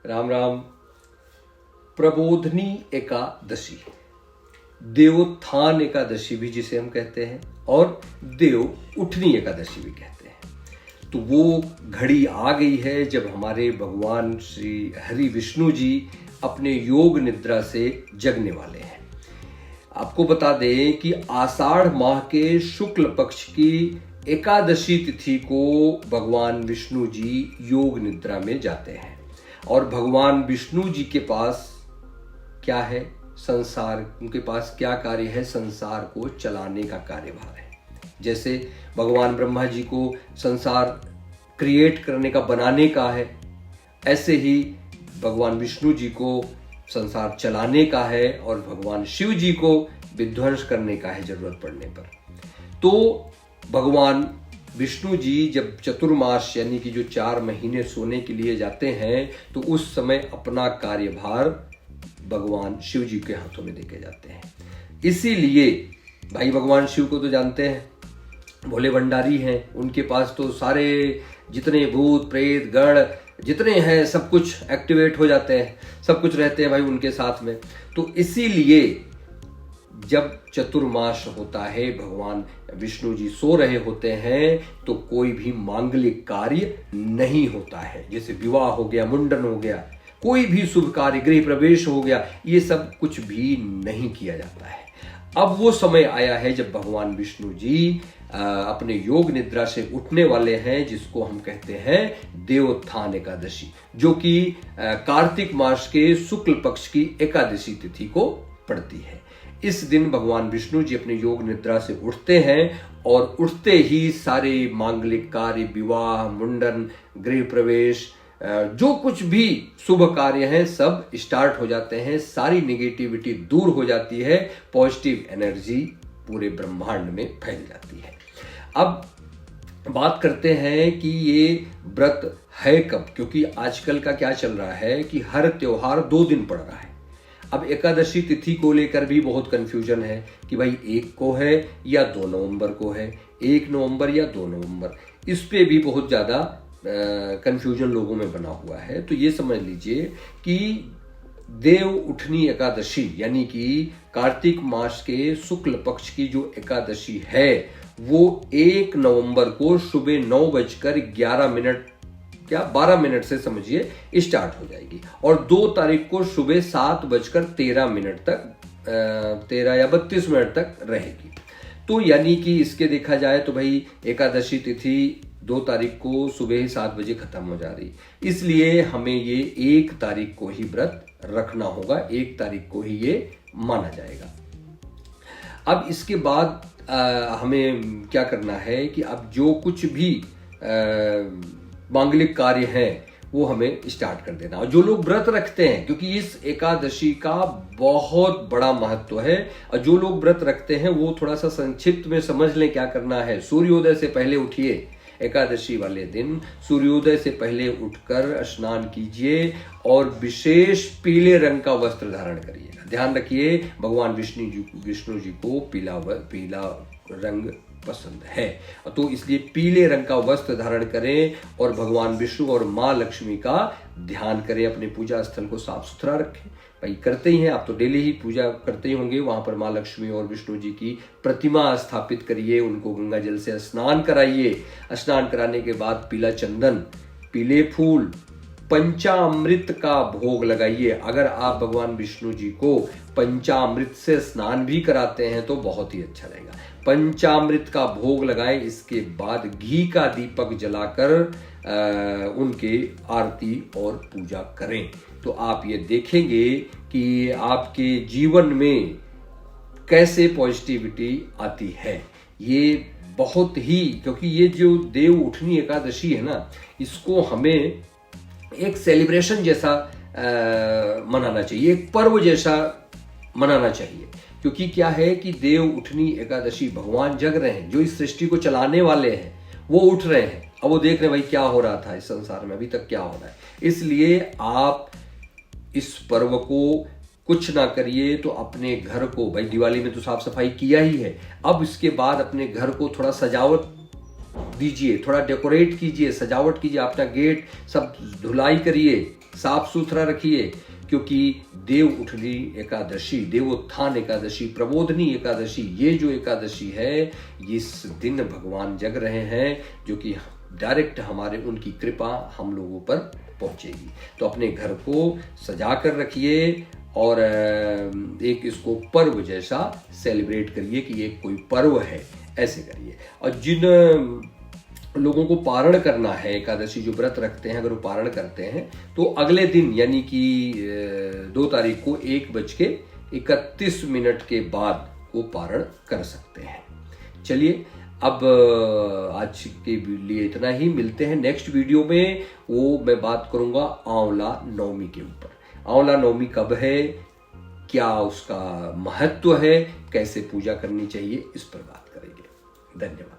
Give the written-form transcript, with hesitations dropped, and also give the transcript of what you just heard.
राम राम। प्रबोधनी एकादशी, देवोत्थान एकादशी भी जिसे हम कहते हैं और देव उठनी एकादशी भी कहते हैं। तो वो घड़ी आ गई है जब हमारे भगवान श्री हरि विष्णु जी अपने योग निद्रा से जगने वाले हैं। आपको बता दें कि आषाढ़ माह के शुक्ल पक्ष की एकादशी तिथि को भगवान विष्णु जी योग निद्रा में जाते हैं और भगवान विष्णु जी के पास क्या है? संसार। उनके पास क्या कार्य है? संसार को चलाने का कार्यभार है। जैसे भगवान ब्रह्मा जी को संसार क्रिएट करने का, बनाने का है, ऐसे ही भगवान विष्णु जी को संसार चलाने का है और भगवान शिव जी को विध्वंस करने का है जरूरत पड़ने पर। तो भगवान विष्णु जी जब चतुर्मास यानी कि जो 4 महीने सोने के लिए जाते हैं तो उस समय अपना कार्यभार भगवान शिव जी के हाथों में देके जाते हैं। इसीलिए भाई भगवान शिव को तो जानते हैं, भोले भंडारी हैं। उनके पास तो सारे जितने भूत प्रेत गण जितने हैं सब कुछ एक्टिवेट हो जाते हैं, सब कुछ रहते हैं भाई उनके साथ में। तो इसीलिए जब चतुर्मास होता है, भगवान विष्णु जी सो रहे होते हैं तो कोई भी मांगलिक कार्य नहीं होता है। जैसे विवाह हो गया, मुंडन हो गया, कोई भी शुभ कार्य, गृह प्रवेश हो गया, ये सब कुछ भी नहीं किया जाता है। अब वो समय आया है जब भगवान विष्णु जी अपने योग निद्रा से उठने वाले हैं, जिसको हम कहते हैं देवोत्थान एकादशी, जो कि कार्तिक मास के शुक्ल पक्ष की एकादशी तिथि को पड़ती है। इस दिन भगवान विष्णु जी अपने योग निद्रा से उठते हैं और उठते ही सारे मांगलिक कार्य, विवाह, मुंडन, गृह प्रवेश, जो कुछ भी शुभ कार्य हैं सब स्टार्ट हो जाते हैं। सारी नेगेटिविटी दूर हो जाती है, पॉजिटिव एनर्जी पूरे ब्रह्मांड में फैल जाती है। अब बात करते हैं कि ये व्रत है कब, क्योंकि आजकल का क्या चल रहा है कि हर त्योहार 2 दिन पड़ रहा है। अब एकादशी तिथि को लेकर भी बहुत कंफ्यूजन है कि भाई 1 को है या 2 नवंबर को है, 1 नवंबर या 2 नवंबर, इस पे भी बहुत ज़्यादा कंफ्यूजन लोगों में बना हुआ है। तो ये समझ लीजिए कि देव उठनी एकादशी यानी कि कार्तिक मास के शुक्ल पक्ष की जो एकादशी है वो 1 नवंबर को सुबह 9:11 क्या 12 मिनट से समझिए स्टार्ट हो जाएगी और 2 तारीख को सुबह 7:13 तक 13 या 32 मिनट तक रहेगी। तो यानी कि इसके देखा जाए तो भाई एकादशी तिथि 2 तारीख को सुबह 7 बजे खत्म हो जा रही, इसलिए हमें ये 1 तारीख को ही व्रत रखना होगा, 1 तारीख को ही ये माना जाएगा। अब इसके बाद हमें क्या करना है कि अब जो कुछ भी मांगलिक कार्य हैं वो हमें स्टार्ट कर देना। और जो लोग व्रत रखते हैं, क्योंकि इस एकादशी का बहुत बड़ा महत्व है, और जो लोग व्रत रखते हैं वो थोड़ा सा संक्षिप्त में समझ लें क्या करना है। सूर्योदय से पहले उठिए, एकादशी वाले दिन सूर्योदय से पहले उठकर स्नान कीजिए और विशेष पीले रंग का वस्त्र धारण करिएगा। ध्यान रखिए भगवान विष्णु जी को पीला रंग पसंद है, तो इसलिए पीले रंग का वस्त्र धारण करें और भगवान विष्णु और माँ लक्ष्मी का ध्यान करें। अपने पूजा स्थल को साफ सुथरा रखें। भाई करते ही हैं आप, तो डेली ही पूजा करते ही होंगे। वहां पर माँ लक्ष्मी और विष्णु जी की प्रतिमा स्थापित करिए, उनको गंगा जल से स्नान कराइए। स्नान कराने के बाद पीला चंदन, पीले फूल, पंचामृत का भोग लगाइए। अगर आप भगवान विष्णु जी को पंचामृत से स्नान भी कराते हैं तो बहुत ही अच्छा रहेगा। पंचामृत का भोग लगाएं। इसके बाद घी का दीपक जलाकर उनके आरती और पूजा करें। तो आप ये देखेंगे कि आपके जीवन में कैसे पॉजिटिविटी आती है। ये बहुत ही, क्योंकि ये जो देव उठनी एकादशी है ना, इसको हमें एक सेलिब्रेशन जैसा मनाना चाहिए, एक पर्व जैसा मनाना चाहिए। क्योंकि क्या है कि देव उठनी एकादशी, भगवान जग रहे हैं, जो इस सृष्टि को चलाने वाले हैं वो उठ रहे हैं। अब वो देख रहे हैं भाई क्या हो रहा था इस संसार में, अभी तक क्या हो रहा है। इसलिए आप इस पर्व को कुछ ना करिए तो अपने घर को, भाई दिवाली में तो साफ सफाई किया ही है, अब इसके बाद अपने घर को थोड़ा सजावट दीजिए, थोड़ा डेकोरेट कीजिए, सजावट कीजिए, अपना गेट सब धुलाई करिए, साफ सुथरा रखिए, क्योंकि देव उठनी एकादशी, देवोत्थान एकादशी, प्रबोधनी एकादशी, ये जो एकादशी है, इस दिन भगवान जग रहे हैं, जो कि डायरेक्ट हमारे उनकी कृपा हम लोगों पर पहुंचेगी। तो अपने घर को सजा कर रखिए और एक इसको पर्व जैसा सेलिब्रेट करिए कि ये कोई पर्व है, ऐसे करिए। और जिन लोगों को पारण करना है, एकादशी जो व्रत रखते हैं, अगर वो पारण करते हैं तो अगले दिन यानी कि 2 तारीख को 1:31 के बाद वो पारण कर सकते हैं। चलिए, अब आज के लिए इतना ही। मिलते हैं नेक्स्ट वीडियो में। वो मैं बात करूंगा आंवला नवमी के ऊपर। आंवला नवमी कब है, क्या उसका महत्व है, कैसे पूजा करनी चाहिए, इस पर बात करेंगे। धन्यवाद।